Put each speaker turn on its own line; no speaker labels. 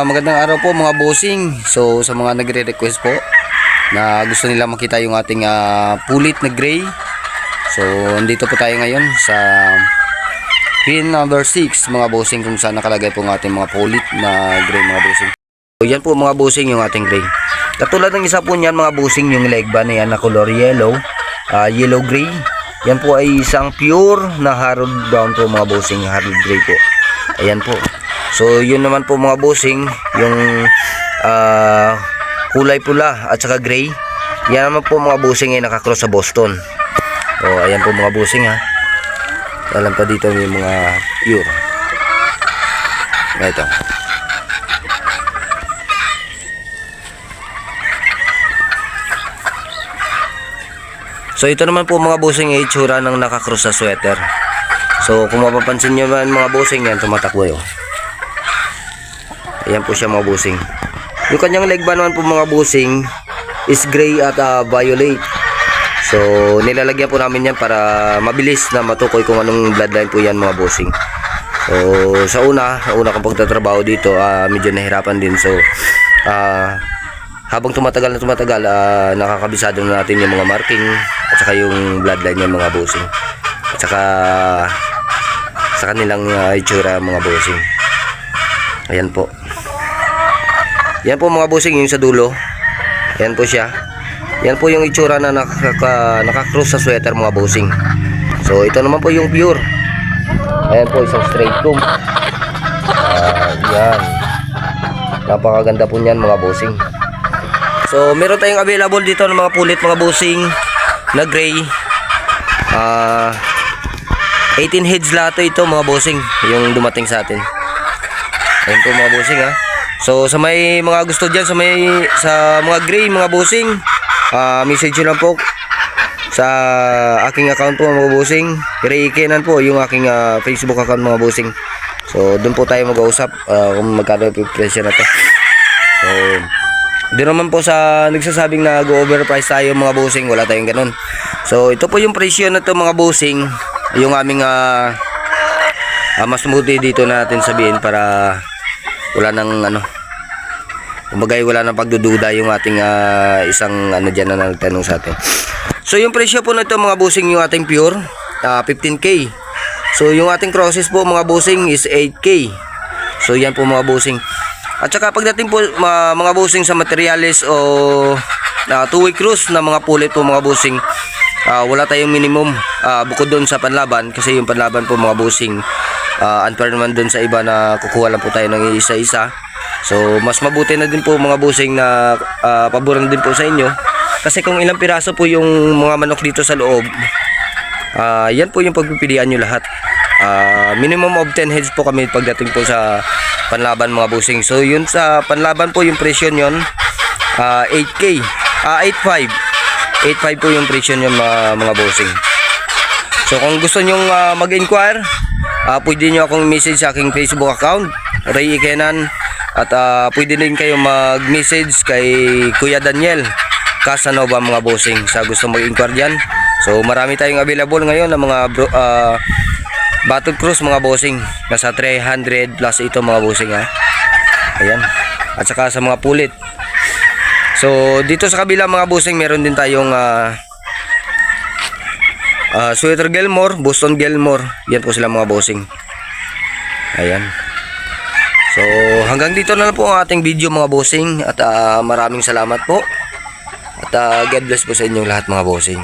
magandang araw po mga bossing. So sa mga nagre-request po na gusto nila makita yung ating pulit na gray. So andito po tayo ngayon sa pin number 6 mga bossing, kung saan nakalagay po ng ating mga pulit na gray mga bossing. So yan po mga bossing yung ating gray. Katulad ng isa po niyan mga bossing, yung leg band na yan na color yellow, yellow gray. Yan po ay isang pure na Harold Brown po mga bossing, Harold gray po. Ayan po. So yun naman po mga bossing, yung kulay pula at saka gray, yan naman po mga bossing ay nakakross sa Boston. O ayan po mga bossing ha. Alam pa dito yung mga pure. Ito. So ito naman po mga bossing ay itsura ng nakakross sa sweater. So kung mapapansin nyo man mga bossing, yan tumatakbo yun. Ayan po siya mga bossing. Yung kanyang leg band naman po mga bossing is gray at violet. So nilalagyan po namin yan para mabilis na matukoy kung anong bloodline po yan mga bossing. So sa una kong pagtatrabaho dito, medyo nahirapan din. So habang tumatagal nakakabisado na natin yung mga marking at saka yung bloodline yan mga bossing. At saka sa kanilang itsura mga bossing. Ayan po. Yan po mga bossing yung sa dulo. Yan po siya. Yan po yung itsura na nakakross sa sweater mga bossing. So ito naman po yung pure. Ayan po, isang straight comb. Yan. Napakaganda po niyan mga bossing. So meron tayong available dito ng mga pulit mga bossing na gray. 18 heads lahat ito mga bossing, yung dumating sa atin. Ayan po mga bossing ha. So sa may mga gusto dyan sa mga gray mga bossing, message nyo lang po sa aking account po mga bossing. Ray Kenan po yung aking Facebook account mga bossing. So doon po tayo mag-uusap kung magkano yung presyo na to. So di naman po sa nagsasabing na go-overprice tayo mga bossing, wala tayong ganun. So ito po yung presyo na to mga bossing, yung aming mas mabuti dito natin sabihin para wala nang kumbaga wala nang pagdududa yung ating isang dyan na nagtanong sa atin. So yung presyo po nito mga bossing, yung ating pure 15k. So yung ating crosses po mga bossing is 8k. So yan po mga bossing. At saka pagdating po mga bossing sa materials o two-way cruise na mga pulit po mga bossing, wala tayong minimum bukod doon sa panlaban, kasi yung panlaban po mga bossing unfair naman doon sa iba na kukuha lang po tayo ng isa-isa. So mas mabuti na din po mga bossing na paboran din po sa inyo, kasi kung ilang piraso po yung mga manok dito sa loob, yan po yung pagpipilian nyo lahat. Minimum of 10 heads po kami pagdating po sa panlaban mga bossing. So yun sa panlaban po yung presyo nyon 8k 8.5 po yung presyo nyon mga bossing. So kung gusto nyong mag-inquire, pwede nyo akong message sa aking Facebook account Ray Kenan, at pwede din kayo mag-message kay Kuya Daniel Casanova mga bossing sa gusto mag-inquire dyan. So marami tayong available ngayon ng mga battle cruise mga bossing, nasa 300 plus ito mga bossing ha. Ayan. At saka sa mga pulit. So dito sa kabila mga bossing, meron din tayong Sweater Gilmore, Boston Gilmore. Yan po sila mga bossing. Ayan. So hanggang dito na lang po ang ating video mga bossing, at maraming salamat po, at God bless po sa inyong lahat mga bossing.